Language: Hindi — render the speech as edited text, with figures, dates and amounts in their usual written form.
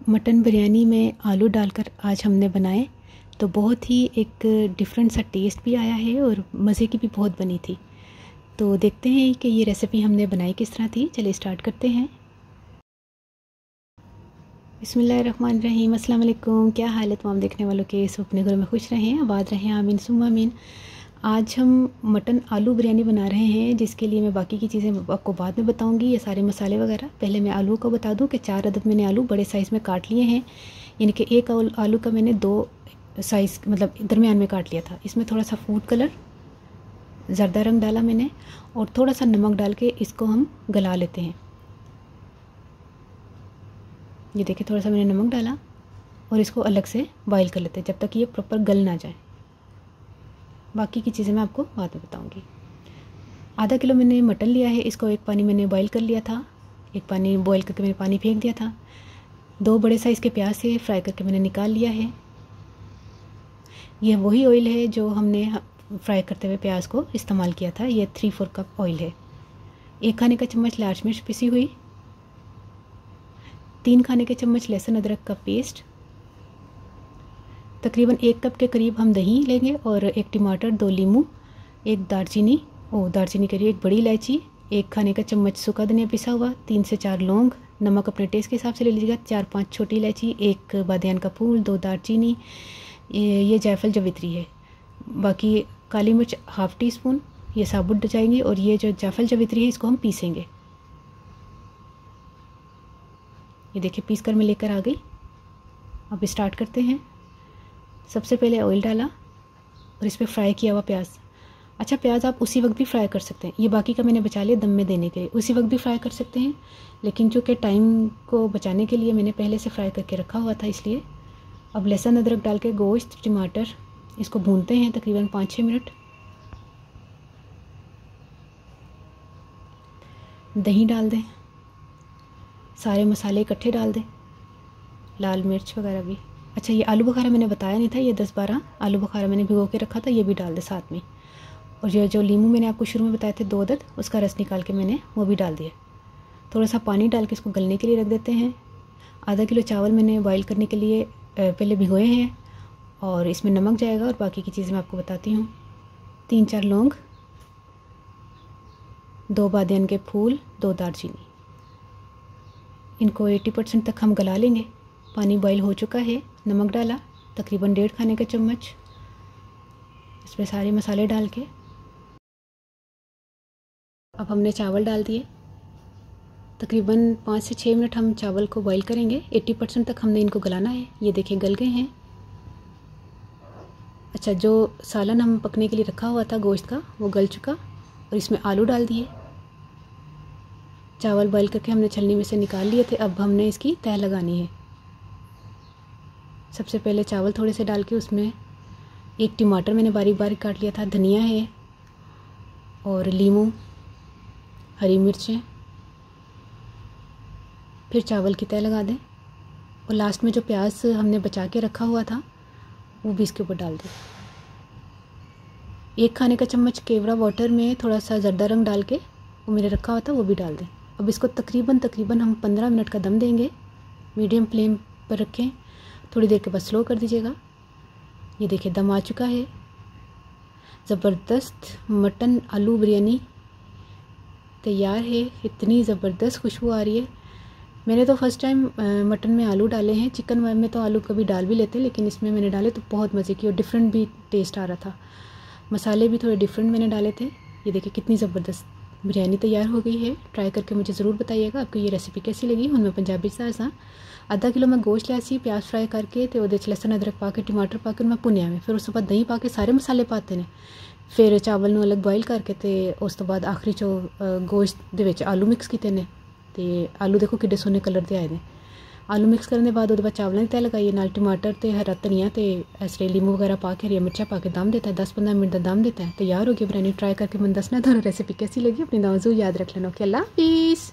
मटन बिरयानी में आलू डालकर आज हमने बनाए तो बहुत ही एक डिफरेंट सा टेस्ट भी आया है और मज़े की भी बहुत बनी थी। तो देखते हैं कि ये रेसिपी हमने बनाई किस तरह थी। चलिए स्टार्ट करते हैं। बिस्मिल्लाहिर्रहमानिर्रहीम। अस्सलाम वालेकुम। क्या हाल है तमाम देखने वालों के? सब अपने घरों में खुश रहें, आबाद रहें, आमीन सुम्मा आमीन। आज हम मटन आलू बिरयानी बना रहे हैं, जिसके लिए मैं बाकी की चीज़ें आपको बाद में बताऊंगी, ये सारे मसाले वगैरह। पहले मैं आलू को बता दूं कि 4 अदद मैंने आलू बड़े साइज़ में काट लिए हैं, यानी कि एक आलू का मैंने 2 साइज़ मतलब दरमियान में काट लिया था। इसमें थोड़ा सा फूड कलर ज़र्दा रंग डाला मैंने और थोड़ा सा नमक डाल के इसको हम गला लेते हैं। ये देखिए, थोड़ा सा मैंने नमक डाला और इसको अलग से बॉईल कर लेते हैं जब तक ये प्रॉपर गल ना जाए। बाकी की चीज़ें मैं आपको बाद में बताऊंगी। आधा किलो मैंने मटन लिया है, इसको एक पानी मैंने बॉईल कर लिया था, एक पानी बॉईल करके मैंने पानी फेंक दिया था। 2 बड़े साइज़ के प्याज से फ्राई करके मैंने निकाल लिया है। यह वही ऑयल है जो हमने फ्राई करते हुए प्याज को इस्तेमाल किया था। यह 3-4 कप ऑयल है। 1 खाने का चम्मच लाल मिर्च पिसी हुई, 3 खाने के चम्मच लहसुन अदरक का पेस्ट, तकरीबन 1 कप के करीब हम दही लेंगे और 1 टमाटर, 2 लीमू, 1 दालचीनी करिए, 1 बड़ी इलायची, 1 खाने का चम्मच सूखा धनिया पिसा हुआ, 3 से 4 लौंग, नमक अपने टेस्ट के हिसाब से ले लीजिएगा, 4-5 छोटी इलायची, 1 बादियान का फूल, 2 दालचीनी, ये जायफल जवित्री है। बाकी काली मिर्च ½ टी स्पून ये साबुत जाएंगी और ये जो जायफल जवित्री है इसको हम पीसेंगे। ये देखिए, पीस कर मैं लेकर आ गई। अब स्टार्ट करते हैं। सबसे पहले ऑयल डाला और इस पर फ्राई किया हुआ प्याज। अच्छा, प्याज आप उसी वक्त भी फ्राई कर सकते हैं, ये बाकी का मैंने बचा लिया दम में देने के लिए, उसी वक्त भी फ्राई कर सकते हैं, लेकिन चूँकि टाइम को बचाने के लिए मैंने पहले से फ्राई करके रखा हुआ था इसलिए। अब लहसुन अदरक डाल के गोश्त टमाटर इसको भूनते हैं तकरीबन 5-6 मिनट। दही डाल दें, सारे मसाले इकट्ठे डाल दें, लाल मिर्च वगैरह भी। अच्छा, ये आलू बुखारा मैंने बताया नहीं था, ये 10-12 आलू बुखारा मैंने भिगो के रखा था, ये भी डाल दे साथ में। और ये जो लीमू मैंने आपको शुरू में बताए थे 2 अदद, उसका रस निकाल के मैंने वो भी डाल दिया। थोड़ा सा पानी डाल के इसको गलने के लिए रख देते हैं। आधा किलो चावल मैंने बॉईल करने के लिए पहले भिगोए हैं और इसमें नमक जाएगा और बाकी की चीज़ें मैं आपको बताती हूँ। 3-4 लौंग, 2 बादियान के फूल, 2 दालचीनी, इनको 80% तक हम गला लेंगे। पानी बॉईल हो चुका है, नमक डाला तकरीबन 1.5 खाने का चम्मच, इसमें सारे मसाले डाल के अब हमने चावल डाल दिए। तकरीबन 5 से 6 मिनट हम चावल को बॉईल करेंगे, 80% तक हमने इनको गलाना है। ये देखिए, गल गए हैं। अच्छा, जो सालन हम पकने के लिए रखा हुआ था गोश्त का वो गल चुका और इसमें आलू डाल दिए। चावल बॉईल करके हमने छलनी में से निकाल लिए थे, अब हमने इसकी तह लगानी है। सबसे पहले चावल थोड़े से डाल के उसमें 1 टमाटर मैंने बारीक बारीक काट लिया था, धनिया है और लीमू, हरी मिर्चें, फिर चावल की तह लगा दें और लास्ट में जो प्याज हमने बचा के रखा हुआ था वो भी इसके ऊपर डाल दें। 1 खाने का चम्मच केवड़ा वाटर में थोड़ा सा ज़र्दा रंग डाल के वो मेरे रखा हुआ था वो भी डाल दें। अब इसको तकरीबन हम 15 मिनट का दम देंगे। मीडियम फ्लेम पर रखें, थोड़ी देर के बाद स्लो कर दीजिएगा। ये देखिए, दम आ चुका है। ज़बरदस्त मटन आलू बिरयानी तैयार है। इतनी ज़बरदस्त खुशबू आ रही है। मैंने तो फर्स्ट टाइम मटन में आलू डाले हैं, चिकन में तो आलू कभी डाल भी लेते, लेकिन इसमें मैंने डाले तो बहुत मज़े की और डिफरेंट भी टेस्ट आ रहा था। मसाले भी थोड़े डिफरेंट मैंने डाले थे। ये देखिए, कितनी ज़बरदस्त बिरयानी तैयार हो गई है। ट्राई करके मुझे ज़रूर बताइएगा आपको ये रेसिपी कैसी लगी। हुन मैं पंजाबी सा आधा किलो मैं गोश्त लिया सी, प्याज फ्राई करके तो वो लहसुन अदरक पा के टमाटर पा के मैं भुनिया में, फिर उस बाद दही पा के सारे मसाले पाते ने, फिर चावल नूं अलग बॉईल करके तो उस तो बाद आखिरी चो गोश्त दे विच आलू मिक्स किए ने ते आलू देखो किड्डे सोहने कलर दे आए ने। आलू मिक्स करने के बाद उसके बाद चावलों की तह लगाइए, नाल टमाटर ते हरा धनिया ते ऐसे लीमू वगैरह पा के हरी मिर्चा पा के दम देता है। 10-15 मिनट का दम देता है, तैयार हो गया बिरयानी। ट्राई करके मैंने दसना थानू रेसिपी कैसी लगी। अपनी दुआ याद रख लेना। ओके, अल्लाह हाफिज़।